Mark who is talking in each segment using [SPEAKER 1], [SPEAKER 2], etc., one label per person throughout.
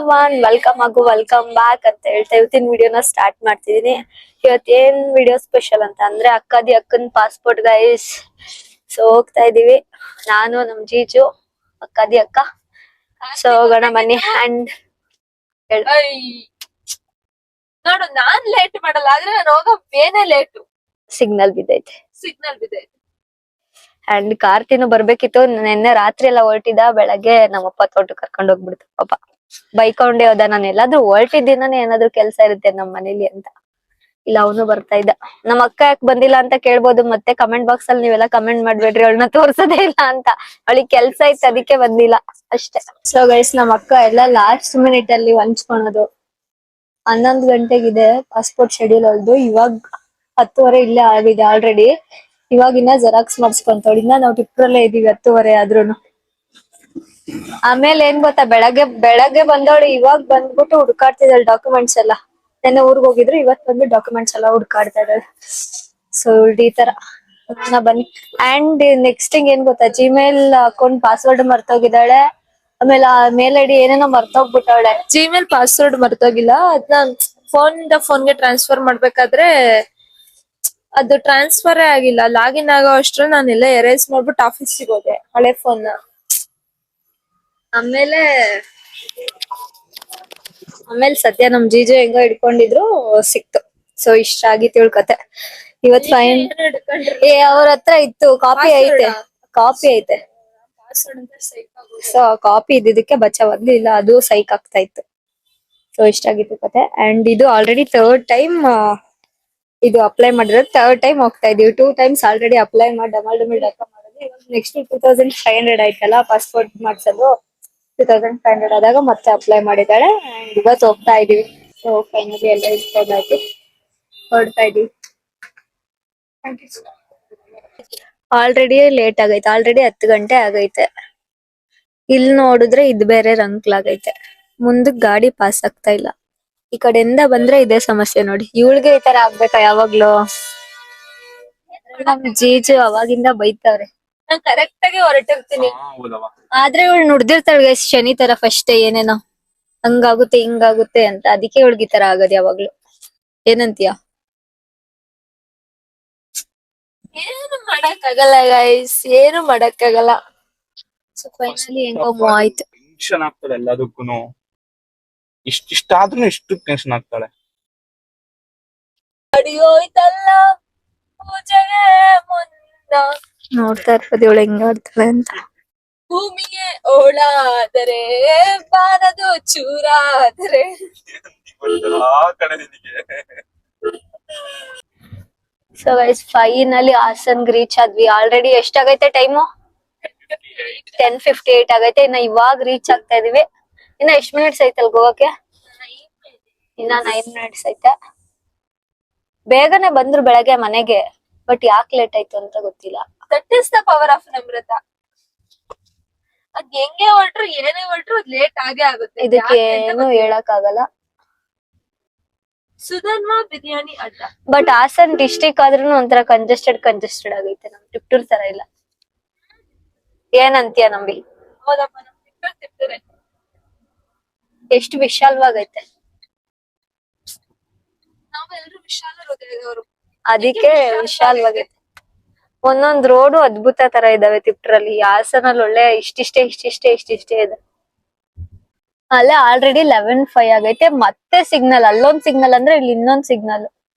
[SPEAKER 1] Everyone, welcome ಆಗು welcome back ಅಂತ ಹೇಳ್ತಾ ಇವತ್ತಿನ ವಿಡಿಯೋನ ಸ್ಟಾರ್ಟ್ ಮಾಡ್ತಿದೀನಿ. ಇವತ್ ಏನ್ ವಿಡಿಯೋ ಸ್ಪೆಷಲ್ ಅಂತ ಅಂದ್ರೆ ಅಕ್ಕನ್ ಪಾಸ್ಪೋರ್ಟ್ ಗೈಸ್. ಸೊ ಹೋಗ್ತಾ ಇದೀವಿ ನಾನು ನಮ್ ಜೀಜು ಅಕ್ಕ. ಸೊ ಹೋಗೋಣ ಬನ್ನಿ. ಅಂಡ್
[SPEAKER 2] ನೋಡು, ನಾನ್ ಲೇಟ್ ಮಾಡಲ್ಲ, ಆದ್ರೆ ನಾನು ಹೋಗೋ ಬೇನೆ ಲೇಟು.
[SPEAKER 1] ಸಿಗ್ನಲ್ ಬಿದ್ದೈತೆ. ಅಂಡ್ ಕಾರ್ತಿನೂ ಬರ್ಬೇಕಿತ್ತು. ನಿನ್ನೆ ರಾತ್ರಿ ಎಲ್ಲ ಹೊರಟಿದ್ದ, ಬೆಳಗ್ಗೆ ನಮ್ಮಪ್ಪ ತೋಟ ಕರ್ಕೊಂಡ್ ಹೋಗ್ಬಿಡ್ತು ಪಾಪ. ಬೈಕೊಂಡೇ ಹೋದ. ನಾನು ಎಲ್ಲಾದ್ರೂ ಹೊರಟಿದ್ದೀನಾನೆ ಏನಾದ್ರು ಕೆಲ್ಸ ಇರುತ್ತೆ ನಮ್ ಮನೇಲಿ ಅಂತ. ಇಲ್ಲ ಅವನು ಬರ್ತಾ ಇದ್ದ. ನಮ್ ಅಕ್ಕ ಯಾಕೆ ಬಂದಿಲ್ಲ ಅಂತ ಕೇಳ್ಬೋದು. ಮತ್ತೆ ಕಮೆಂಟ್ ಬಾಕ್ಸ್ ಅಲ್ಲಿ ನೀವೆಲ್ಲ ಕಮೆಂಟ್ ಮಾಡ್ಬೇಡ್ರಿ, ಅವಳನ್ನ ತೋರ್ಸೋದೇ ಇಲ್ಲ ಅಂತ. ಅವಳಿಗೆ ಕೆಲ್ಸ ಇತ್ತು, ಅದಕ್ಕೆ ಬಂದಿಲ್ಲ ಅಷ್ಟೇ. ಸೊ ಗೈಸ್, ನಮ್ ಅಕ್ಕ ಎಲ್ಲ ಲಾಸ್ಟ್ ಮಿನಿಟ್ ಅಲ್ಲಿ ಹಂಚ್ಕೊಳೋದು. 11 ಗಂಟೆಗಿದೆ ಪಾಸ್ಪೋರ್ಟ್ ಶೆಡ್ಯೂಲ್ ಅವ್ಳದು. ಇವಾಗ 10:30 ಇಲ್ಲೇ ಆಗಿದೆ ಆಲ್ರೆಡಿ. ಇವಾಗಿನ್ನ ಜೆರಾಕ್ಸ್ ಮಾಡಿಸ್ಕೊಂತವಳು. ಇನ್ನ ನಾವು ಟಿಪ್ರಲ್ಲೇ ಇದೀವಿ 10:30 ಆದ್ರೂನು. ಆಮೇಲೆ ಏನ್ ಗೊತ್ತಾ, ಬೆಳಗ್ಗೆ ಬಂದವಳು. ಇವಾಗ ಬಂದ್ಬಿಟ್ಟು ಹುಡ್ಕಾಡ್ತಿದ್ದಾಳೆ ಡಾಕ್ಯುಮೆಂಟ್ಸ್ ಎಲ್ಲ. ನೆನ್ನೆ ಊರ್ಗ್ ಹೋಗಿದ್ರು, ಇವತ್ ಬಂದು ಡಾಕ್ಯುಮೆಂಟ್ಸ್ ಎಲ್ಲ ಹುಡ್ಕಾಡ್ತಾ ಇದ್ದಾಳೆ. ಸೊ ಈ ತರ ಬನ್ನಿ. ಅಂಡ್ ನೆಕ್ಸ್ಟ್ ಥಿಂಗ್ ಏನ್ ಗೊತ್ತಾ, ಜಿಮೇಲ್ ಅಕೌಂಟ್ ಪಾಸ್ವರ್ಡ್ ಮರ್ತೋಗಿದ್ದಾಳೆ. ಆಮೇಲೆ ಮೇಲ್ ಐಡಿ ಏನೇನೋ ಮರ್ತೋಗ್ಬಿಟ್ಟವಳೆ.
[SPEAKER 2] ಜಿಮೇಲ್ ಪಾಸ್ವರ್ಡ್ ಮರ್ತೋಗಿಲ್ಲ, ಅದನ್ನ ಫೋನ್ಗೆ ಟ್ರಾನ್ಸ್ಫರ್ ಮಾಡ್ಬೇಕಾದ್ರೆ ಅದು ಟ್ರಾನ್ಸ್ಫರೇ ಆಗಿಲ್ಲ. ಲಾಗಿನ್ ಆಗೋ ಅಷ್ಟ್ರಲ್ಲಿ ನಾನೆಲ್ಲ ಎರೇಸ್ ಮಾಡ್ಬಿಟ್ಟು ಆಫೀಸಿಗೆ ಹೋದೆ ಹಳೆ ಫೋನ್.
[SPEAKER 1] ಆಮೇಲೆ ಸದ್ಯ ನಮ್ ಜೀಜು ಹೆಂಗೋ ಹಿಡ್ಕೊಂಡಿದ್ರು, ಸಿಕ್ತು. ಸೊ ಇಷ್ಟ ಆಗಿತ್ತು ಇವಳ ಕತೆ. ಇವತ್ ಫೈನ್ ಅವ್ರ ಹತ್ರ ಇತ್ತು, ಕಾಪಿ ಐತೆ. ಸೊ ಕಾಪಿ ಇದ್ದಿದ್ದಕ್ಕೆ ಬಚಾವಾಗ್ಲಿ, ಇಲ್ಲ ಅದು ಸೈಕ್ ಆಗ್ತಾ ಇತ್ತು. ಸೊ ಇಷ್ಟ ಆಗಿತ್ತು ಕತೆ. ಅಂಡ್ ಇದು ಆಲ್ರೆಡಿ ಥರ್ಡ್ ಟೈಮ್ ಇದು ಅಪ್ಲೈ ಮಾಡಿರೋದು. ಥರ್ಡ್ ಟೈಮ್ ಹೋಗ್ತಾ ಇದೀವಿ. 2 times ಆಲ್ರೆಡಿ ಅಪ್ಲೈ ಮಾಡಿ ಡಬಲ್ ಡಕ್ಕ ಮಾಡೋದು. ಇವಾಗ ನೆಕ್ಸ್ಟ್ 2500 ಆಯ್ತಲ್ಲ ಪಾಸ್ಪೋರ್ಟ್ ಮಾಡ್ಸೋದು. 2500 ಆದಾಗ ಮತ್ತೆ ಅಪ್ಲೈ ಮಾಡಿದಾಳೆ. ಅಂಡ್ ಇವತ್ತು ಹೋಗ್ತಾ ಇದೀವಿ. ಸೊ ಫೈನಲಿ ಎಲ್ಲ ಇಟ್ಕೊಂಡಾಯ್ತು, ಹೊರಡ್ತಾ ಇದೀವಿ. ಆಲ್ರೆಡಿ ಲೇಟ್ ಆಗೈತೆ. ಆಲ್ರೆಡಿ 10 ಗಂಟೆ ಆಗೈತೆ. ಇಲ್ಲಿ ನೋಡಿದ್ರೆ ಇದು ಬೇರೆ ರಂಕ್ಲಾಗೈತೆ. ಮುಂದಕ್ ಗಾಡಿ ಪಾಸ್ ಆಗ್ತಾ ಇಲ್ಲ. ಈ ಕಡೆಯಿಂದ ಬಂದ್ರೆ ಇದೇ ಸಮಸ್ಯೆ ನೋಡಿ. ಇವಳಿಗೆ ಈ ತರ ಆಗ್ಬೇಕಾ ಯಾವಾಗ್ಲೂ? ನಮ್ ಜೀಜು ಅವಾಗಿಂದ ಬೈತವ್ರೆ.
[SPEAKER 2] ನಾನ್ ಕರೆಕ್ಟ್ ಆಗಿ ಹೊರಟಿರ್ತೀನಿ,
[SPEAKER 1] ಆದ್ರೆ ಇವಳು ನುಡ್ದಿರ್ತಾಳೆ ಶನಿ ತರ ಫಸ್ಟ್ ಏನೇನೋ ಹಂಗಾಗುತ್ತೆ ಹಿಂಗಾಗುತ್ತೆ ಅಂತ. ಅದಕ್ಕೆ ಇವಳಿಗೆ ಈ ತರ ಆಗೋದು ಯಾವಾಗ್ಲೂ. ಏನಂತೀಯ?
[SPEAKER 2] ಏನು ಮಾಡಕ್ಕಾಗಲ್ಲ ಗೈಸ್, ಏನು ಮಾಡಕ್ಕಾಗಲ್ಲ.
[SPEAKER 1] ಸೊ ಫೈನಲಿ ಹೆಂಗೋ ಮೂವ್ ಆಯ್ತು.
[SPEAKER 3] ಟೆನ್ಷನ್ ಆಗ್ತದೆ ಎಲ್ಲದಕ್ಕೂನು. ಇಷ್ಟಾದ್ರೂ ಇಷ್ಟು ಟೆನ್ಷನ್ ಆಗ್ತಾಳೆ.
[SPEAKER 2] ಅಡಿಯೋಯ್ತಲ್ಲ ಪೂಜೆಗೆ ಮುನ್ನ,
[SPEAKER 1] ನೋಡ್ತಾ ಇರ್ಬೋದು ಇವಳು ಹೆಂಗ್ ಆಡ್ತಾಳೆ ಅಂತ.
[SPEAKER 2] ಭೂಮಿಗೆ ಓಳಾದರೆ ಬಾರದು ಚೂರಾದರೆ.
[SPEAKER 1] ಸೊ ಗೈಸ್, ಫೈನಲಿ ಹಾಸನ್ಗ್ ರೀಚ್ ಆದ್ವಿ. ಆಲ್ರೆಡಿ ಎಷ್ಟಾಗೈತೆ ಟೈಮು? 10:58 ಆಗೈತೆ. ಇನ್ನ ಇವಾಗ ರೀಚ್ ಆಗ್ತಾ ಇದೀವಿ. ಇನ್ನ ಎಷ್ಟ್ ಮಿನಿಟ್ಸ್ ಐತಲ್ ಗೋವಾಕ್ಕೆ? ಇನ್ನ 9 ಮಿನಿಟ್ಸ್ ಐತೆ. ಬೇಗನೆ ಬಂದ್ರು ಬೆಳಗ್ಗೆ ಮನೆಗೆ, ಬಟ್ ಯಾಕೆ ಲೇಟ್ ಆಯ್ತು ಅಂತ ಗೊತ್ತಿಲ್ಲ.
[SPEAKER 2] That is the power of Namrata. ಅದ್ ಹೆಂಗೆ ಹೊರಟ್ರು ಏನೇ ಹೊರಟ್ರು ಅದ್ ಲೇಟ್ ಆಗೇ ಆಗುತ್ತೆ.
[SPEAKER 1] ಇದಕ್ಕೆ ಏನು ಹೇಳಕ್ ಆಗಲ್ಲ.
[SPEAKER 2] ಸುಧನ್ವ ಬಿರಿಯಾನಿ ಅಡ್ಡ.
[SPEAKER 1] ಬಟ್ ಹಾಸನ್ ಡಿಸ್ಟಿಕ್ ಆದ್ರೂ ಒಂಥರ ಕಂಜೆಸ್ಟೆಡ್ ಆಗೈತೆ. ನಮ್ ಟಿಪ್ಟೂರ್ ತರ ಇಲ್ಲ. ಏನಂತೀಯ ನಂಬಿ?
[SPEAKER 2] ಹೌದಪ್ಪ, ನಮ್ ತಿಪ್ಟೂರೆ
[SPEAKER 1] ಎಷ್ಟು ವಿಶಾಲವಾಗೈತೆ.
[SPEAKER 2] ನಾವೆಲ್ಲರೂ ವಿಶಾಲ ಹೃದಯದವರು,
[SPEAKER 1] ಅದಕ್ಕೆ ವಿಶಾಲವಾಗೈತೆ. ಒಂದೊಂದ್ ರೋಡು ಅದ್ಭುತ ತರ ಇದಾವೆ ತಿಪ್ಟೂರಲ್ಲಿ. ಹಾಸನಲ್ಲಿ ಒಳ್ಳೆ ಇಷ್ಟಿಷ್ಟೇ ಇದೆ. ಅಲ್ಲೇ ಆಲ್ರೆಡಿ 11:05 ಆಗೈತೆ. ಮತ್ತೆ ಸಿಗ್ನಲ್, ಅಲ್ಲೊಂದ್ ಸಿಗ್ನಲ್ ಅಂದ್ರೆ ಇಲ್ಲಿ ಇನ್ನೊಂದ್ ಸಿಗ್ನಲ್.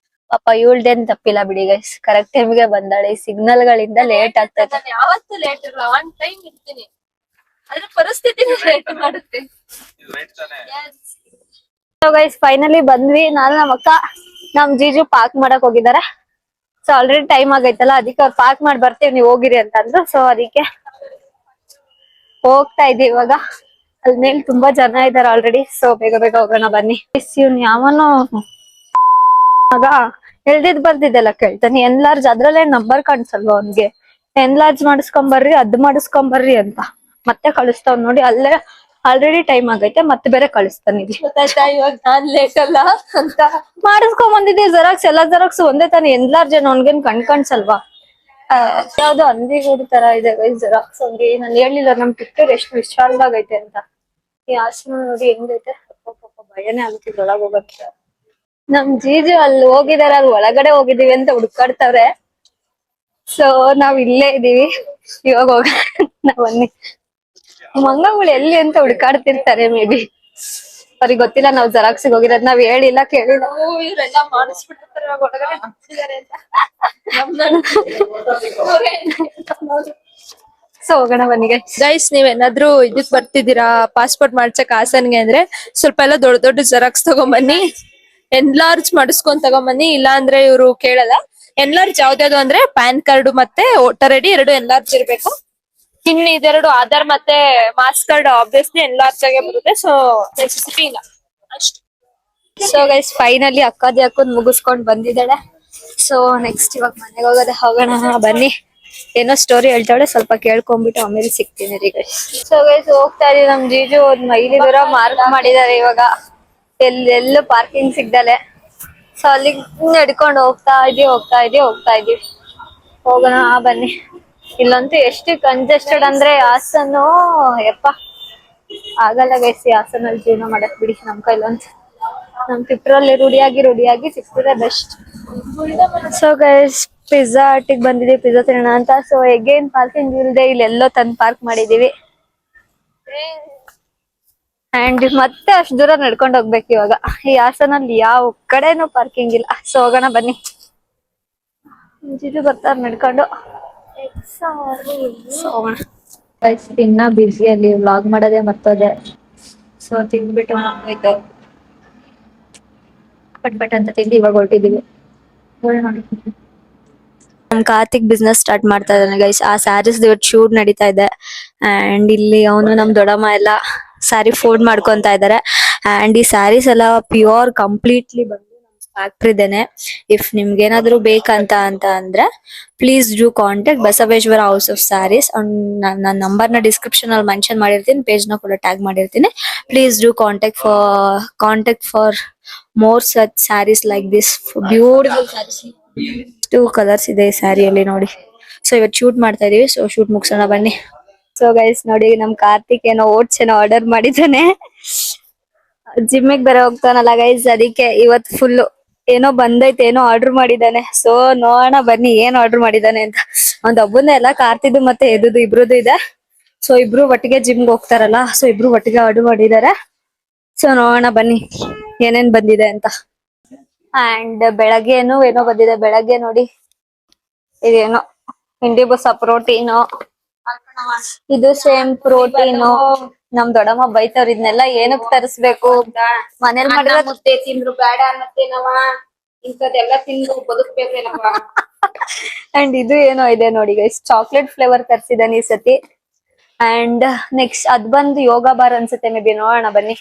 [SPEAKER 1] ಪಾಪ ಇವಳ್ದೇನ್ ತಪ್ಪಿಲ್ಲ ಬಿಡಿ ಗೈಸ್, ಕರೆಕ್ಟ್ ಟೈಮ್ಗೆ ಬಂದಾಳೆ. ಈ ಸಿಗ್ನಲ್ ಗಳಿಂದ ಲೇಟ್ ಆಗ್ತೈತೆ.
[SPEAKER 2] ನಾನು ಯಾವತ್ತೂ ಲೇಟ್ ಇರಲ್ಲ, ಆನ್ ಟೈಮ್ ಇರ್ತೀನಿ. ಅದ್ರ ಪರಿಸ್ಥಿತಿ ಲೇಟ್ ಮಾಡುತ್ತೆ.
[SPEAKER 1] ಸೊ ಗೈಸ್, ಫೈನಲಿ ಬಂದ್ವಿ. ನಾನು ನಮ್ಮ ಅಕ್ಕ ನಮ್ ಜೀಜು ಪಾರ್ಕ್ ಮಾಡಕ್ ಹೋಗಿದ್ದಾರೆ. ಸೊ ಆಲ್ರೆಡಿ ಟೈಮ್ ಆಗೈತಲ್ಲ, ಅದಕ್ಕೆ ಅವ್ರು ಪಾರ್ಕ್ ಮಾಡಿ ಬರ್ತೀವಿ ನೀವ್ ಹೋಗಿರಿ ಅಂತ ಅಂದ್ರು. ಸೊ ಅದಕ್ಕೆ ಹೋಗ್ತಾ ಇದೀವಿ ಇವಾಗ. ಅಲ್ಲಿ ಮೇಲೆ ತುಂಬಾ ಜನ ಇದಾರೆ ಆಲ್ರೆಡಿ. ಸೊ ಬೇಗ ಹೋಗೋಣ ಬನ್ನಿ. ಇವ್ನು ಯಾವನೋ ಆಗ ಎಲ್ದಿದ್ ಬರ್ದಿದ್ದೆಲ್ಲ ಕೇಳ್ತಾನೆ. ಎನ್ಲಾರ್ಜ್ ಅದ್ರಲ್ಲೇ ನಂಬರ್ ಕಾಣಿಸಲ್ವಾ ಅವ್ನ್ಗೆ? ಎನ್ಲಾರ್ಜ್ ಮಾಡಿಸ್ಕೊಂಬರ್ರಿ, ಅದ್ ಮಾಡಿಸ್ಕೊಂಬರ್ರಿ ಅಂತ ಮತ್ತೆ ಕಳಿಸ್ತಾವ್ ನೋಡಿ. ಅಲ್ಲೇ ಆಲ್ರೆಡಿ ಟೈಮ್ ಆಗೈತೆ, ಮತ್ತೆ ಬೇರೆ ಕಳಿಸ್ತಾನೆ.
[SPEAKER 2] ಗೊತ್ತಾಯ್ತಾ ಇವಾಗ ನಾನ್ ಲೇಟ್ ಅಲ್ಲ ಅಂತ?
[SPEAKER 1] ಮಾಡಿಸ್ಕೊಂಡ್ ಬಂದಿದ್ದೆ ಜೆರಾಕ್ಸ್, ಎಲ್ಲ ಜೆರಾಕ್ಸ್ ಒಂದೇ ತಾನೆ. ಎನ್ಲಾರ್ಜ್ ಅವ್ನ್ಗೇನ್ ಕಾಣಿಸಲ್ವಾ? ಯಾವ್ದೋ ಅಂದಿಗೂಡು ತರ ಇದೆ ಜೆರಾಕ್ಸ್ ಅಂಗಡಿ. ನಾನು ಹೇಳಿಲ್ಲ ನಮ್ ಟಿಪ್ಟೂರ್ ಎಷ್ಟು ವಿಶಾಲವಾಗೈತೆ ಅಂತ. ಈ ಹಾಸನ ನೋಡಿ ಹೆಂಗೈತೆ. ಭಯನೇ ಆಗುತ್ತಿದ್ ಒಳಗ್ ಹೋಗಕ್ಕೆ. ನಮ್ ಜೀಜು ಅಲ್ಲಿ ಹೋಗಿದಾರೆ, ಅಲ್ಲಿ ಒಳಗಡೆ ಹೋಗಿದೀವಿ ಅಂತ ಹುಡ್ಕಾಡ್ತವ್ರೆ. ಸೊ ನಾವ್ ಇಲ್ಲೇ ಇದೀವಿ, ಇವಾಗ ಹೋಗ ನಾವ್ ಬನ್ನಿ. ಮಂಗಗಳು ಎಲ್ಲಿ ಅಂತ ಹುಡ್ಕಾಡ್ತಿರ್ತಾರೆ ಮೇ ಬಿ. ಅವ್ರಿಗೆ ಗೊತ್ತಿಲ್ಲ ನಾವ್ ಜೆರಾಕ್ಸಿಗೆ ಹೋಗಿರೋದ್, ನಾವ್ ಹೇಳಿಲ್ಲ ಕೇಳಿಲ್ಲ.
[SPEAKER 2] ಇವ್ರೆಲ್ಲ ಮಾಡಿಸ್ಬಿಟ್ಟಿರ್ತಾರೆ ಇವಾಗ ಒಳಗಡೆ ಬಿಟ್ಟಿದ್ದಾರೆ ಅಂತ.
[SPEAKER 1] ಸೊ ಹೋಗೋಣ ಬನ್ನಿ
[SPEAKER 2] ಗೈಸ್, ನೀವೇನಾದ್ರೂ ಇದಕ್ ಬರ್ತಿದ್ದೀರಾ ಪಾಸ್ಪೋರ್ಟ್ ಮಾಡ್ಸಕ್ ಹಾಸನ್ಗೆ ಅಂದ್ರೆ ಸ್ವಲ್ಪ ಎಲ್ಲ ದೊಡ್ಡ ದೊಡ್ಡ ಜೆರಾಕ್ಸ್ ತಗೊಂಬನ್ನಿ, ಎನ್ಲಾರ್ಜ್ ಮಾಡಿಸ್ಕೊಂಡ್ ತಗೊಂಬನ್ನಿ. ಇಲ್ಲ ಅಂದ್ರೆ ಇವ್ರು ಕೇಳಲ್ಲ. ಎನ್ಲಾರ್ಜ್ ಯಾವ್ದಾವ್ದು ಅಂದ್ರೆ ಪ್ಯಾನ್ ಕಾರ್ಡ್ ಮತ್ತೆ ವೋಟರ್ ಐಡಿ 2 ಎನ್ಲಾರ್ಜ್ ಇರ್ಬೇಕು. ಇನ್ನು ಇದೆರಡು ಆಧಾರ್ ಮತ್ತೆ ಮಾಸ್ ಕಾರ್ಡ್ ಆಬ್ವಿಯಸ್ಲಿ ಎನ್ಲಾರ್ಜ್ ಆಗೇ ಬರುತ್ತೆ. ಸೊ ನೆಸೆಸಿಟಿ ಇಲ್ಲ ಅಷ್ಟೇ.
[SPEAKER 1] ಸೊ ಗೈಸ್ ಫೈನಲಿ ಅಕ್ಕಾದಿ ಅಕ್ಕನ್ ಮುಗಿಸ್ಕೊಂಡ್ ಬಂದಿದ್ದಾಳೆ. ಸೊ ನೆಕ್ಸ್ಟ್ ಇವಾಗ ಮನೆಗೆ ಹೋಗೋಣ ಬನ್ನಿ. ಏನೋ ಸ್ಟೋರಿ ಹೇಳ್ತಾಳೆ, ಸ್ವಲ್ಪ ಕೇಳ್ಕೊಂಡ್ಬಿಟ್ಟು ಆಮೇಲೆ ಸಿಗ್ತೀನಿ ರೀ ಗೈಸ್. ಸೊ ಗೈಸ್ ಹೋಗ್ತಾ ಇದೀವಿ. ನಮ್ ಜೀಜು ಒಂದ್ ಮೈಲಿ ದೂರ ಮಾರ್ಕ್ ಮಾಡಿದಾರೆ ಇವಾಗ, ಎಲ್ಲೆಲ್ಲೂ ಪಾರ್ಕಿಂಗ್ ಸಿಗ್ದಲೆ. ಸೊ ಅಲ್ಲಿಗೆ ನಡ್ಕೊಂಡು ಹೋಗ್ತಾ ಇದೀವಿ. ಹೋಗೋಣ ಬನ್ನಿ. ಇಲ್ಲಂತೂ ಎಷ್ಟು ಕಂಜೆಸ್ಟೆಡ್ ಅಂದ್ರೆ ಹಾಸನ್ನು, ಯಪ್ಪ ಆಗಲ್ಲ ಗೈಸ್ ಹಾಸನಲ್ಲಿ ಜೀವನ ಮಾಡಕ್, ಬಿಡಿ ನಮ್ ಕೈಲಂತ. ನಮ್ ತಿಪ್ರಲ್ಲಿ ರೂಢಿಯಾಗಿ ಸಿಕ್ತಿದೆ ಬೆಸ್ಟ್. ಸೊ ಗೈಸ್ ಪಿಜ್ಜಾ ಹಟ್ಟಿಗೆ ಬಂದಿದೀವಿ, ಪಿಜ್ಜಾ ತಿನ್ನೋಣ ಅಂತ. ಸೊ ಎಗೇನ್ ಪಾರ್ಕಿಂಗ್ ಇಲ್ದೆ ಇಲ್ಲೆಲ್ಲೋ ತಂದ್ ಪಾರ್ಕ್ ಮಾಡಿದೀವಿ. ಅಂಡ್ ಮತ್ತೆ ಅಷ್ಟ್ ದೂರ ನಡ್ಕೊಂಡ್ ಹೋಗ್ಬೇಕು ಇವಾಗ. ಈ ಹಾಸನಲ್ಲಿ ಯಾವ ಕಡೆನೂ ಪಾರ್ಕಿಂಗ್ ಇಲ್ಲ. ಸೊ ಹೋಗೋಣ ಬನ್ನಿ. ಜಿಜು ಬರ್ತಾರ ನಡ್ಕೊಂಡು. ಸೊ ಹೋಗೋಣ. ಇನ್ನ ಬಿಸಿಯಲ್ಲಿ ವ್ಲಾಗ್ ಮಾಡೋದೇ ಮರ್ತೋದೆ. ಸೊ ತಿಂದ್ಬಿಟ್ಟು ಹೋಯ್ತು, ಪಟ್ ಅಂತ ತಿಂದು ಇವಾಗ ಹೊರಟಿದೀವಿ. ನಮ್ ಕಾರ್ತಿಕ್ ಬಿಸ್ನೆಸ್ ಸ್ಟಾರ್ಟ್ ಮಾಡ್ತಾ ಇದ್ದಾನೆ ಗೈಸ್. ಆ ಸ್ಯಾರೀಸ್ ಇವತ್ತು ಶೂಟ್ ನಡೀತಾ ಇದೆ. ಅಂಡ್ ಇಲ್ಲಿ ಅವನು ನಮ್ ದೊಡ್ಡಮ್ಮ ಎಲ್ಲ ಸ್ಯಾರಿ ಫೋಲ್ಡ್ ಮಾಡ್ಕೊಂತ ಇದಾರೆ. ಅಂಡ್ ಈ ಸ್ಯಾರೀಸ್ ಎಲ್ಲ ಪ್ಯೂರ್ ಕಂಪ್ಲೀಟ್ಲಿ ಬಂದು ಫ್ಯಾಕ್ಟ್ರಿದೇನೆ. ಇಫ್ ನಿಮ್ಗೆ ಏನಾದ್ರು ಬೇಕಂತ ಅಂದ್ರೆ please do contact Basaveshwara house of sarees. ನನ್ನ ನಂಬರ್ ನ ಡಿಸ್ಕ್ರಿಪ್ಷನ್ ಅಲ್ಲಿ ಮೆನ್ಷನ್ ಮಾಡಿರ್ತೀನಿ, ಪೇಜ್ ನ ಕೂಡ ಟ್ಯಾಗ್ ಮಾಡಿರ್ತೀನಿ. Please do contact for more such sarees like this beautiful sarees. 2 colours ಇದೆ ಈ ಸ್ಯಾರಿಯಲ್ಲಿ ನೋಡಿ. ಸೊ ಇವತ್ತು ಶೂಟ್ ಮಾಡ್ತಾ ಇದೀವಿ. ಸೊ ಶೂಟ್ ಮುಗಿಸೋಣ ಬನ್ನಿ. ಸೊ ಗೈಸ್ ನೋಡಿ, ನಮ್ ಕಾರ್ತಿಕ್ ಏನೋ ಓಟ್ಸ್ ಏನೋ ಆರ್ಡರ್ ಮಾಡಿದ್ದಾನೆ. ಜಿಮ್ಮಿಗೆ ಬೇರೆ ಹೋಗ್ತಾನಲ್ಲ ಗೈಸ್, ಅದಕ್ಕೆ ಇವತ್ ಫುಲ್ ಏನೋ ಬಂದೈತೆ, ಏನೋ ಆರ್ಡರ್ ಮಾಡಿದಾನೆ. ಸೊ ನೋಡೋಣ ಬನ್ನಿ ಏನ್ ಆರ್ಡರ್ ಮಾಡಿದಾನೆ ಅಂತ. ಒಂದ್ ಒಬ್ಬನೇ ಎಲ್ಲ ಕಾರ್ತಿದ್ದು ಮತ್ತೆ ಎದುದು ಇಬ್ರದ್ದು ಇದೆ. ಸೊ ಇಬ್ರು ಒಟ್ಟಿಗೆ ಜಿಮ್ಗೆ ಹೋಗ್ತಾರಲ್ಲ, ಸೊ ಇಬ್ರು ಒಟ್ಟಿಗೆ ಆರ್ಡರ್ ಮಾಡಿದಾರೆ. ಸೊ ನೋಡೋಣ ಬನ್ನಿ ಏನೇನ್ ಬಂದಿದೆ ಅಂತ. ಅಂಡ್ ಬೆಳಗ್ಗೆನು ಏನೋ ಬಂದಿದೆ. ಬೆಳಗ್ಗೆ ನೋಡಿ ಇದೇನೋ ಹಿಂಡಿ ಬುಸ ಪ್ರೋಟೀನು, ಇದು ಸೇಮ್ ಪ್ರೋಟೀನು. ನಮ್ ದೊಡ್ಡಮ್ಮ ಬೈತವ್ರ ಇದನ್ನೆಲ್ಲ ಏನಕ್ ತರಿಸ್ಬೇಕು, ಮನೇಲಿ ಮಾಡಿರೋ
[SPEAKER 2] ಮುದ್ದೆ ತಿಂದ್ರು ಬೇಡ ಅನ್ನತ್ತೇನವ, ಇಂಥದೆಲ್ಲ ತಿಂದು ಬದುಕ್ಬೇಕೇನವ.
[SPEAKER 1] ಅಂಡ್ ಇದು ಏನೋ ಇದೆ ನೋಡಿ ಗೈಸ್, ಚಾಕ್ಲೇಟ್ ಫ್ಲೇವರ್ ತರಿಸಿದಾನೆ ಈ ಸತಿ. ಅಂಡ್ ನೆಕ್ಸ್ಟ್ ಅದ್ ಬಂದು ಯೋಗ ಬಾರ್ ಅನ್ಸುತ್ತೆ ಮೇ ಬಿ. ನೋಡೋಣ ಬನ್ನಿ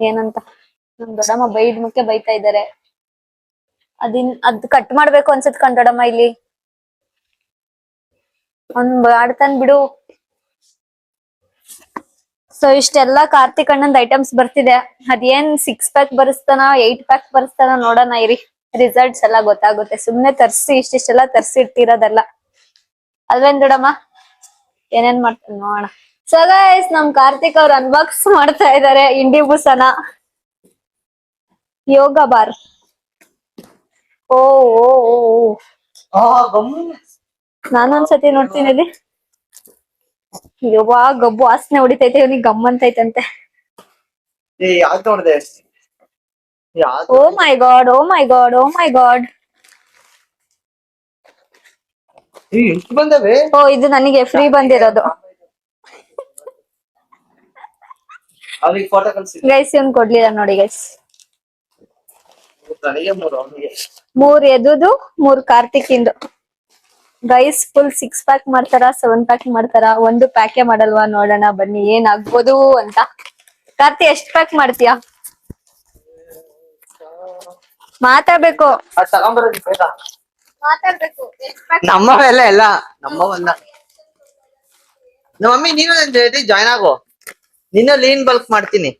[SPEAKER 1] ಏನಂತ. ನಮ್ ದೊಡ್ಡಮ್ಮ ಮುಖ್ಯ ಬೈತಾ ಇದಾರೆ. ಅದ್ ಕಟ್ ಮಾಡ್ಬೇಕು ಅನ್ಸತ್ ಕಣ್ ದೊಡ್ಡಮ್ಮ. ಇಲ್ಲಿ ಒಂದ್ ಆಡ್ತಾನ್ ಬಿಡು. ಸೊ ಇಷ್ಟೆಲ್ಲ ಕಾರ್ತಿಕ್ ಅಣ್ಣಂದ್ ಐಟಮ್ಸ್ ಬರ್ತಿದೆ. ಅದೇನ್ 6 ಪ್ಯಾಕ್ ಬರ್ಸ್ತಾನ 8 ಪ್ಯಾಕ್ ಬರ್ಸ್ತಾನ ನೋಡೋಣ ಇರಿ, ರಿಸಲ್ಟ್ಸ್ ಎಲ್ಲ ಗೊತ್ತಾಗುತ್ತೆ. ಸುಮ್ನೆ ತರ್ಸಿ ಇಷ್ಟಿಷ್ಟೆಲ್ಲ ತರ್ಸಿ ಇಟ್ಟಿರೋದಲ್ಲ ಅಲ್ವೇನ್ ದೊಡ್ಡಮ್ಮ? ಏನೇನ್ ಮಾಡ್ತಾನೆ ನೋಡೋಣ. ಸೊ ಗೈಸ್ ನಮ್ ಕಾರ್ತಿಕ್ ಅವ್ರು ಅನ್ಬಾಕ್ಸ್ ಮಾಡ್ತಾ ಇದಾರೆ ಇಂಡಿ ಬುಸನ ಯೋಗ ಬಾರ್. ಓ ನಾನೊಂದ್ಸತಿ ನೋಡ್ತೀನಿ ಇಲ್ಲಿ. ಯಾವಾಗ ಗಬ್ಬು ವಾಸನೆ ಹೊಡಿತೈತೆ, ಇವನಿಗೆ ಗಮ್ ಅಂತೈತಂತೆ. ಓ ಮೈ ಗಾಡ್, ಓ ಮೈ ಗಾಡ್, ಓ ಮೈ ಗಾಡ್. ಓ ಇದು ನನಗೆ ಫ್ರೀ ಬಂದಿರೋದು ಗೈಸ್. ಇವ್ನ್ ಕೊಡ್ಲಿಲ್ಲ ನೋಡಿ ಗೈಸ್. 3 ಎದುದು 3 ಕಾರ್ತಿಕ್ ಇಂದು ಗೈಸ್. ಫುಲ್ 6 ಪ್ಯಾಕ್ ಮಾಡ್ತಾರ 7 ಪ್ಯಾಕ್ ಮಾಡ್ತಾರ, ಒಂದು ಪ್ಯಾಕೆ ಮಾಡಲ್ವಾ? ನೋಡೋಣ ಬನ್ನಿ ಏನಾಗ್ಬೋದು ಅಂತ. ಕಾರ್ತಿ ಎಷ್ಟ್ ಪ್ಯಾಕ್ ಮಾಡ್ತೀಯಾ? ಮಾತಾಡ್ಬೇಕು.
[SPEAKER 4] ನಮ್ಮವೆಲ್ಲ ಎಲ್ಲ ನಮ್ಮವಲ್ಲ. ನಮ್ಮ ಮಮ್ಮಿ ನೀನು ನನ್ ಜೊತೆ ಜಾಯ್ನ್ ಆಗು, ನಿನ್ನ ಲೀನ್ ಬಲ್ಕ್ ಮಾಡ್ತೀನಿ.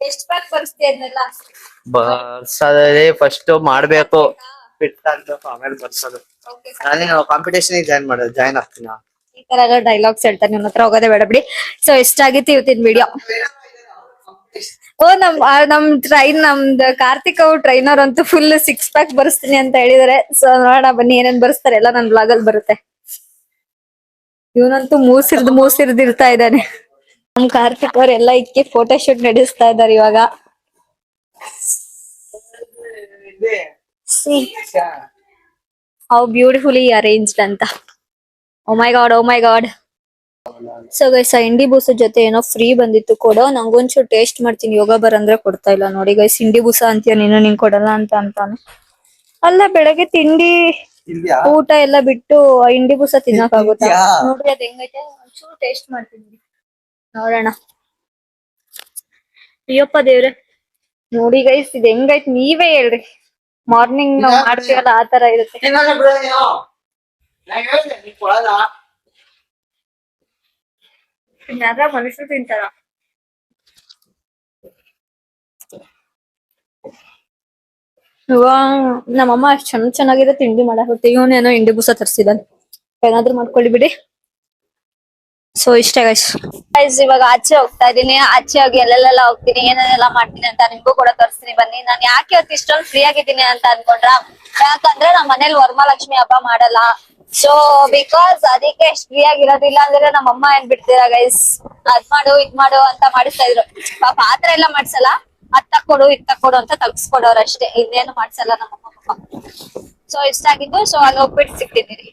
[SPEAKER 1] ಎಷ್ಟ್ ಪ್ಯಾಕ್ ಬರ್ಸ್ತೀಯ ಅದನ್ನೆಲ್ಲ?
[SPEAKER 4] ಬರ್ಸೋದೇ ಫಸ್ಟ್ ಮಾಡ್ಬೇಕು, ಫಿಟ್ ಆಗ್ಬೇಕು, ಆಮೇಲೆ ಬರ್ಸೋದು. ನಾನು ಕಾಂಪಿಟೇಷನ್ ಜಾಯ್ನ್ ಆಗ್ತೀನಿ.
[SPEAKER 1] ಈ ತರ ಎಲ್ಲ ಡೈಲಾಗ್ಸ್ ಹೇಳ್ತಾರೆ, ನಿನ್ನ ಹತ್ರ ಹೋಗೋದೇ ಬೇಡ ಬಿಡಿ. ಸೊ ಎಷ್ಟಾಗಿತ್ತು ಇವತ್ತಿನ ವಿಡಿಯೋ. ಓ ನಮ್ ನಮ್ದು ಕಾರ್ತಿಕ್ ಅವ್ರು ಟ್ರೈನರ್ ಅಂತೂ ಫುಲ್ 6 ಪ್ಯಾಕ್ ಬರ್ಸ್ತೀನಿ ಅಂತ ಹೇಳಿದಾರೆ. ಸೊ ನೋಡೋಣ ಬನ್ನಿ ಏನೇನ್ ಬರ್ಸ್ತಾರೆ ಎಲ್ಲ ನನ್ ಬ್ಲಾಗ್ ಅಲ್ಲಿ ಬರುತ್ತೆ. ಇವನಂತೂ ಮೂಸಿರ್ದು ಇರ್ತಾ ಇದ್ದಾನೆ. ನಮ್ ಕಾರ್ತಿಕ್ ಅವ್ರೆಲ್ಲ ಇಕ್ಕಿ ಫೋಟೋ ಶೂಟ್ ನಡೆಸ್ತಾ ಇದಾರೆ ಇವಾಗ. See how beautifully arranged ಅಂತ. ಓ ಮೈ ಗಾಡ್. ಸೊ ಗೈಸ್ ಇಂಡಿ ಬೂಸ ಜೊತೆ ಏನೋ ಫ್ರೀ ಬಂದಿತ್ತು ಕೊಡೋ. ನಂಗೊಂಚೂರು ಟೇಸ್ಟ್ ಮಾಡ್ತೀನಿ, ಯೋಗ ಬರ್ ಅಂದ್ರೆ ಕೊಡ್ತಾ ಇಲ್ಲ ನೋಡಿ ಗೈಸ್. ಇಂಡಿ ಬೂಸ ಅಂತೀಯ ನೀನು, ನಿಂಗ್ ಕೊಡಲ್ಲ ಅಂತ ಅಂತಾನೆ. ಅಲ್ಲ ಬೆಳಗ್ಗೆ ತಿಂಡಿ ಊಟ ಎಲ್ಲ ಬಿಟ್ಟು ಇಂಡಿ ಬೂಸ ತಿನ್ನಕ್ ಆಗುತ್ತಾ? ನೋಡ್ರಿ ಅದ್ ಹೆಂಗೈತೆ, ಒಂಚೂರು ಟೇಸ್ಟ್ ಮಾಡ್ತೀನಿ ನೋಡೋಣ. ಅಯ್ಯಪ್ಪ ದೇವ್ರೆ, ನೋಡಿ ಗೈಸ್ ಇದ್ ಹೆಂಗೈತ್ ನೀವೇ ಹೇಳ್ರಿ. ಮಾರ್ನಿಂಗ್ ನಾವ್ ಮಾಡ್ತೀವಲ್ಲ ಆ ತರ ಇರುತ್ತೆ. ಯಾರ ಮನುಷ್ಯರು ತಿಂತಾರ? ನಮ್ಮಮ್ಮ ಅಷ್ಟ್ ಚೆನ್ನಾಗಿದೆ ತಿಂಡಿ ಮಾಡಕ್. ಇವನೇನೋ ಇಂಡಿ ಬೂಸ ತರ್ಸಿದಾನೆ. ಏನಾದ್ರು ಮಾಡ್ಕೊಳ್ಳಿ ಬಿಡಿ. ಸೊ ಇಷ್ಟ ಗೈಸ್ ಇವಾಗ ಆಚೆ ಹೋಗ್ತಾ ಇದೀನಿ. ಆಚೆ ಹೋಗಿ ಎಲ್ಲೆಲ್ಲ ಹೋಗ್ತೀನಿ, ಏನೇನೆಲ್ಲ ಮಾಡ್ತೀನಿ ಅಂತ ನಿಮ್ಗೂ ಕೂಡ ತೋರಿಸ್ತೀನಿ ಬನ್ನಿ. ನಾನು ಯಾಕೆ ಇವತ್ತು ಇಷ್ಟೊಂದು ಫ್ರೀ ಆಗಿದ್ದೀನಿ ಅಂತ ಅನ್ಕೊಂಡ್ರ, ಯಾಕಂದ್ರೆ ನಮ್ ಮನೇಲಿ ವರಮಹಾಲಕ್ಷ್ಮಿ ಹಬ್ಬ ಮಾಡಲ್ಲ. ಸೊ ಬಿಕಾಸ್ ಅದಕ್ಕೆ ಫ್ರೀ ಆಗಿರೋದಿಲ್ಲ. ಅಂದ್ರೆ ನಮ್ಮಮ್ಮ ಏನ್ ಬಿಡ್ತೀರಾ ಗೈಸ್, ಅದ್ ಮಾಡು ಇದ್ ಮಾಡು ಅಂತ ಮಾಡಿಸ್ತಾ ಇದ್ರು. ಪಾಪ ಆತರ ಎಲ್ಲ ಮಾಡ್ಸಲ್ಲ, ಅದ್ ತಕ್ಕೊಡು ಇದ್ ತಕ್ಕೊಡು ಅಂತ ತಗ್ಸ್ಕೊಡೋರು ಅಷ್ಟೇ, ಇನ್ನೇನು ಮಾಡ್ಸಲ್ಲ ನಮ್ಮಮ್ಮ ಪಾಪ. ಸೊ ಇಷ್ಟ ಆಗಿದ್ದು. ಸೊ ಅಲ್ಲಿ ಹೋಗ್ಬಿಟ್ಟು ಸಿಗ್ತಿದ್ದೀರಿ.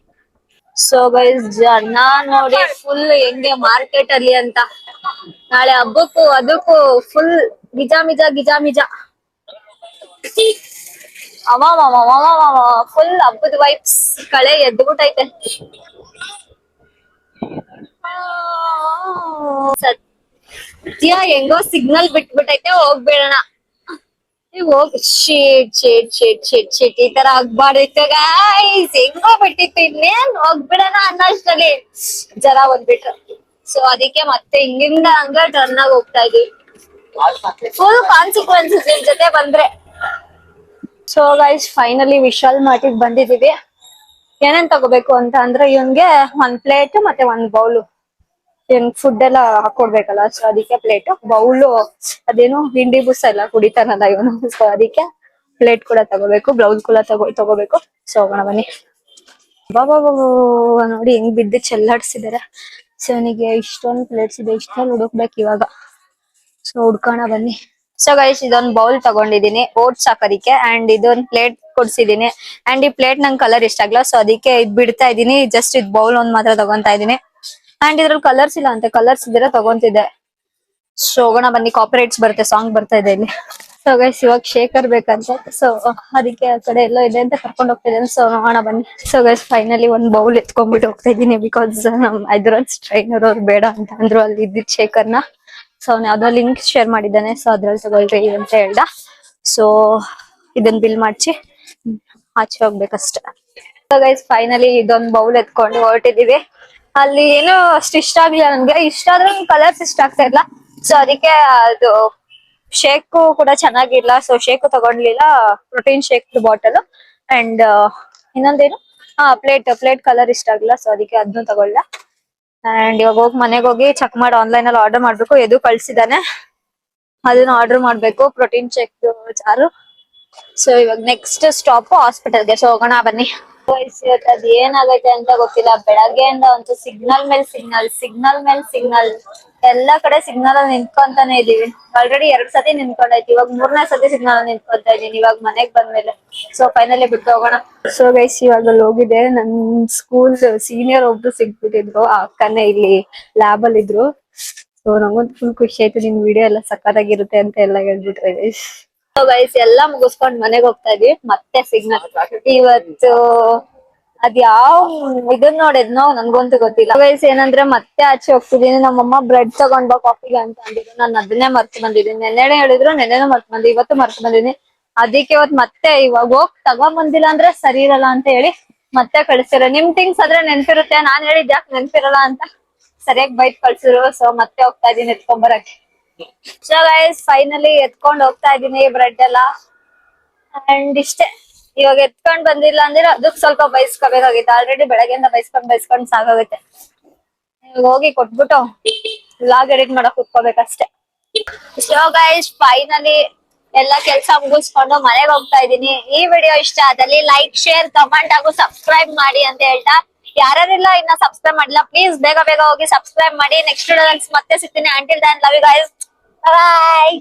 [SPEAKER 1] ಸೊ ಗೈಸ್ ಜನ ನೋಡಿ ಫುಲ್ ಹೆಂಗೆ ಮಾರ್ಕೆಟ್ ಅಲ್ಲಿ ಅಂತ. ನಾಳೆ ಹಬ್ಬಕ್ಕೂ ಅದಕ್ಕೂ ಫುಲ್ ಗಿಜಾಮಿಜ ಫುಲ್ ಹಬ್ಬದ ವೈಬ್ಸ್. ಕಳೆ ಎದ್ಬಿಟ್ಟೈತೆ. ಸತ್ಯ ಹೆಂಗೋ ಸಿಗ್ನಲ್ ಬಿಟ್ಬಿಟ್ಟೈತೆ, ಹೋಗ್ಬೇಡಣ. ಹೋಗ್ ಶೇಟ್ ಈ ತರ ಆಗ್ಬಾರ್ದಿತ್ತು ಗೈಸ್. ಹೆಂಗೋ ಬಿಟ್ಟಿತ್ತು, ಇನ್ನೇನ್ ಹೋಗ್ಬಿಡಣ ಅನ್ನೋಷ್ಟರಲ್ಲಿ ಜನ ಬಂದ್ಬಿಟ್ರು. ಸೊ ಅದಕ್ಕೆ ಮತ್ತೆ ಹಿಂಗಿಂದ ಹಂಗ ಟರ್ನ್ ಆಗಿ ಹೋಗ್ತಾ ಇದೀವಿ. ಫುಲ್ ಕಾನ್ಸಿಕ್ವೆನ್ಸಸ್ ನಿಮ್ ಜೊತೆ ಬಂದ್ರೆ. ಸೊ ಗೈಸ್ ಫೈನಲಿ ವಿಶಾಲ್ ಮಾರ್ಟಿಗೆ ಬಂದಿದೀವಿ. ಏನೇನ್ ತಗೋಬೇಕು ಅಂತ ಅಂದ್ರೆ, ಇವನ್ಗೆ 1 ಪ್ಲೇಟ್ ಮತ್ತೆ 1 ಬೌಲು. ಏನ್ ಫುಡ್ ಎಲ್ಲ ಹಾಕೊಡ್ಬೇಕಲ್ಲ, ಸೊ ಅದಕ್ಕೆ ಪ್ಲೇಟ್ ಬೌಲು. ಅದೇನು ಹಿಂಡಿ ಬೂಸ ಎಲ್ಲ ಕುಡಿತಾನಲ್ಲ ಇವನು, ಸೊ ಅದಕ್ಕೆ ಪ್ಲೇಟ್ ಕೂಡ ತಗೋಬೇಕು, ಬ್ಲೌಸ್ ಕೂಡ ತಗೋಬೇಕು. ಸೊ ಹೋಗೋಣ ಬನ್ನಿ. ಬಾಬಾ ನೋಡಿ ಹೆಂಗ್ ಬಿದ್ದು ಚೆಲ್ಲಾಡ್ಸಿದಾರೆ. ಸೊ ಅವನಿಗೆ ಇಷ್ಟೊಂದು ಪ್ಲೇಟ್ಸ್ ಇದೆ, ಇಷ್ಟೊಂದು ಹುಡುಕ್ಬೇಕು ಇವಾಗ. ಸೊ ಹುಡ್ಕೋಣ ಬನ್ನಿ. ಸೊ ಗೈಸ್ ಇದೊಂದು ಬೌಲ್ ತಗೊಂಡಿದೀನಿ ಓಟ್ಸ್ ಹಾಕೋದಿಕ್ಕೆ, ಅಂಡ್ ಇದೊಂದು ಪ್ಲೇಟ್ ಕೊಡ್ಸಿದೀನಿ. ಅಂಡ್ ಈ ಪ್ಲೇಟ್ ನಂಗೆ ಕಲರ್ ಇಷ್ಟ ಆಗಲ್ಲ, ಸೊ ಅದಕ್ಕೆ ಇದ್ ಬಿಡ್ತಾ ಇದೀನಿ. ಜಸ್ಟ್ ಇದ್ ಬೌಲ್ ಒಂದ್ ಮಾತ್ರ ತಗೊಂತಾ ಇದೀನಿ. ಅಂಡ್ ಇದ್ರಲ್ಲಿ ಕಲರ್ಸ್ ಇಲ್ಲ ಅಂತೆ, ಕಲರ್ಸ್ ಇದ್ರೆ ತಗೊಂತಿದ್ದೆ. ಸೊ ಹೋಗೋಣ ಬನ್ನಿ, ಕಾಪಿರೈಟ್ಸ್ ಬರುತ್ತೆ, ಸಾಂಗ್ ಬರ್ತಾ ಇದೆ ಇಲ್ಲಿ. ಸೊ ಗೈಸ್ ಇವಾಗ ಶೇಖರ್ ಬೇಕಂತ, ಸೊ ಅದಕ್ಕೆ ಆ ಕಡೆ ಎಲ್ಲೋ ಇದೆ ಅಂತ ಕರ್ಕೊಂಡು ಹೋಗ್ತಿದ್ದೇನೆ. ಸೊ ನೋಡೋಣ ಬನ್ನಿ. ಸೊ ಗೈಸ್ ಫೈನಲಿ ಒಂದ್ ಬೌಲ್ ಎತ್ಕೊಂಡ್ಬಿಟ್ಟು ಹೋಗ್ತಾ ಇದ್ದೀನಿ. ಬಿಕಾಸ್ ನಮ್ ಹೈದ್ರಾಬಾದ್ ಟ್ರೈನರ್ ಅವ್ರು ಬೇಡ ಅಂತ ಅಂದ್ರು ಅಲ್ಲಿ ಇದ್ದಿದ್ ಶೇಖರ್ನ. ಸೊ ಅವ್ನು ಯಾವ್ದೋ ಲಿಂಕ್ ಶೇರ್ ಮಾಡಿದ್ದಾನೆ, ಸೊ ಅದ್ರಲ್ಲಿ ತಗೊಳ್ರಿ ಅಂತ ಹೇಳ್ದ. ಸೊ ಇದನ್ನ ಬಿಲ್ ಮಾಡ್ಸಿ ಆಚೆ ಹೋಗ್ಬೇಕಷ್ಟೆ. ಸೊ ಗೈಸ್ ಫೈನಲಿ ಇದೊಂದ್ ಬೌಲ್ ಎತ್ಕೊಂಡು ಹೊರಟಿದೀವಿ. ಅಲ್ಲಿ ಏನೋ ಅಷ್ಟು ಇಷ್ಟ ಆಗ್ಲಿಲ್ಲ ನನ್ಗೆ. ಇಷ್ಟ ಆದ್ರೂ ಕಲರ್ಸ್ ಇಷ್ಟ ಆಗ್ತಾ ಇಲ್ಲ. ಸೊ ಅದಕ್ಕೆ ಅದು ಶೇಕು ಕೂಡ ಚೆನ್ನಾಗಿಲ್ಲ, ಸೊ ಶೇಕು ತಗೊಂಡ್ಲಿಲ್ಲ. ಪ್ರೋಟೀನ್ ಶೇಕ್ ಬಾಟಲ್ ಅಂಡ್ ಇನ್ನೊಂದೇನು ಪ್ಲೇಟ್ ಕಲರ್ ಇಷ್ಟ ಆಗಿಲ್ಲ, ಸೊ ಅದಕ್ಕೆ ಅದನ್ನು ತಗೊಳ್ಳ. ಅಂಡ್ ಇವಾಗ ಹೋಗಿ ಮನೆಗೆ ಹೋಗಿ ಚೆಕ್ ಮಾಡಿ ಆನ್ಲೈನ್ ಅಲ್ಲಿ ಆರ್ಡರ್ ಮಾಡ್ಬೇಕು. ಎದು ಕಳ್ಸಿದಾನೆ, ಅದನ್ನ ಆರ್ಡರ್ ಮಾಡ್ಬೇಕು, ಪ್ರೋಟೀನ್ ಶೇಕ್ ಜಾರು. ಸೊ ಇವಾಗ ನೆಕ್ಸ್ಟ್ ಸ್ಟಾಪ್ ಹಾಸ್ಪಿಟಲ್ಗೆ. ಸೊ ಹೋಗೋಣ ಬನ್ನಿ. ಅದ್ ಏನಾಗೈತೆ ಅಂತ ಗೊತ್ತಿಲ್ಲ, ಬೆಳಗ್ಗೆಯಿಂದ ಅಂತೂ ಸಿಗ್ನಲ್ ಮೇಲೆ ಸಿಗ್ನಲ್ ಎಲ್ಲಾ ಕಡೆ ಸಿಗ್ನಲ್ ಅಲ್ಲಿ ನಿಂತ್ಕೊಂತಾನೆ ಇದೀವಿ. ಆಲ್ರೆಡಿ 2 ಸತಿ ನಿಂತ್ಕೊಂಡಾಯ್ತು, ಇವಾಗ 3ನೇ ಸತಿ ಸಿಗ್ನಲ್ ಅಲ್ಲಿ ನಿಂತ್ಕೊಂತಾ ಇದೀನಿ ಇವಾಗ ಮನೆಗ್ ಬಂದ್ಮೇಲೆ. ಸೊ ಫೈನಲಿ ಬಿಟ್ಟು ಹೋಗೋಣ. ಸೊ ಗೈಸ್ ಇವಾಗ ಅಲ್ಲಿ ಹೋಗಿದೆ, ನನ್ ಸ್ಕೂಲ್ ಸೀನಿಯರ್ ಒಬ್ರು ಸಿಗ್ಬಿಟ್ಟಿದ್ರು. ಆ ಅಕ್ಕನೇ ಇಲ್ಲಿ ಲ್ಯಾಬ್ ಅಲ್ಲಿ ಇದ್ರು. ಸೊ ನಂಗೊಂದು ಫುಲ್ ಖುಷಿ ಆಯ್ತು, ನಿನ್ ವಿಡಿಯೋ ಎಲ್ಲ ಸಕ್ಕತ್ತಾಗಿರುತ್ತೆ ಅಂತ ಎಲ್ಲ ಹೇಳ್ಬಿಟ್ರೆ ಗೈಸ್. ಸೊ ಗೈಸ್ ಎಲ್ಲಾ ಮುಗಿಸ್ಕೊಂಡ್ ಮನೆಗ್ ಹೋಗ್ತಾ ಇದೀವಿ. ಮತ್ತೆ ಸಿಗ್ನಲ್ ಇವತ್ತು ಅದ್ಯಾವ್ ಇದನ್ ನೋಡಿದ್ನೋ ನನ್ಗಂತೂ ಗೊತ್ತಿಲ್ಲ ಗೈಸ್. ಏನಂದ್ರೆ ಮತ್ತೆ ಆಚೆ ಹೋಗ್ತಿದೀನಿ. ನಮ್ಮಮ್ಮ ಬ್ರೆಡ್ ತಗೊಂಡ್ ಬಾ ಕಾಫಿಗೆ ಅಂತ ಅಂದಿದ್ರು, ನಾನು ಅದನ್ನೇ ಮರ್ತು ಬಂದಿದ್ದೀನಿ. ನೆನ್ನೆನೆ ಹೇಳಿದ್ರು, ನೆನ್ನೆನೂ ಮರ್ತು ಬಂದಿ, ಇವತ್ತು ಮರ್ತು ಬಂದಿದ್ದೀನಿ. ಅದಕ್ಕೆ ಇವತ್ ಮತ್ತೆ ಇವಾಗ ಹೋಗ್ ತಗೊಂಡ್ ಬಂದಿಲ್ಲ ಅಂದ್ರೆ ಸರಿ ಇರಲ್ಲ ಅಂತ ಹೇಳಿ ಮತ್ತೆ ಕಳಿಸ್ತಿರ. ನಿಮ್ ಥಿಂಗ್ಸ್ ಆದ್ರೆ ನೆನ್ಪಿರುತ್ತೆ, ನಾನ್ ಹೇಳಿದ್ ಯಾಕೆ ನೆನ್ಪಿರಲ್ಲ ಅಂತ ಸರಿಯಾಗಿ ಬೈಟ್ ಕಳ್ಸಿದ್ರು. ಸೊ ಮತ್ತೆ ಹೋಗ್ತಾ ಇದೀನಿ ಎತ್ಕೊಂಡ್ ಬರಕ್ಕೆ. ಸೊ ಗೈಸ್ ಫೈನಲಿ ಎತ್ಕೊಂಡ್ ಹೋಗ್ತಾ ಇದೀನಿ ಬ್ರೆಡ್ ಎಲ್ಲ. ಅಂಡ್ ಇಷ್ಟೇ, ಇವಾಗ ಎತ್ಕೊಂಡ್ ಬಂದಿಲ್ಲ ಅಂದ್ರೆ ಅದಕ್ ಸ್ವಲ್ಪ ಬೈಸ್ಕೋಬೇಕಾಗಿತ್ತು. ಆಲ್ರೆಡಿ ಬೆಳಗ್ಗೆಯಿಂದ ಬೈಸ್ಕೊಂಡ್ ಸಾಕಾಗುತ್ತೆ. ಇವಾಗ ಹೋಗಿ ಕೊಟ್ಬಿಟ್ಟು ವ್ಲಾಗ್ ಎಡಿಟ್ ಮಾಡಕ್ ಕುತ್ಕೋಬೇಕಷ್ಟೇ. ಸೊ ಗೈಸ್ ಫೈನಲಿ ಎಲ್ಲ ಕೆಲಸ ಮುಗಿಸ್ಕೊಂಡು ಮನೆಗೆ ಹೋಗ್ತಾ ಇದೀನಿ. ಈ ವಿಡಿಯೋ ಇಷ್ಟ ಆದಲ್ಲಿ ಲೈಕ್, ಶೇರ್, ಕಮೆಂಟ್ ಹಾಗೂ ಸಬ್ಸ್ಕ್ರೈಬ್ ಮಾಡಿ ಅಂತ ಹೇಳ್ತಾ, ಯಾರೆಲ್ಲ ಇನ್ನ ಸಬ್ಸ್ಕ್ರೈಬ್ ಮಾಡಿಲ್ಲ ಪ್ಲೀಸ್ ಬೇಗ ಬೇಗ ಹೋಗಿ ಸಬ್ಸ್ಕ್ರೈಬ್ ಮಾಡಿ. ನೆಕ್ಸ್ಟ್ ವಿಡಿಯೋದಲ್ಲಿ ಮತ್ತೆ ಸಿಗ್ತೀನಿ. Until then love you guys, bye.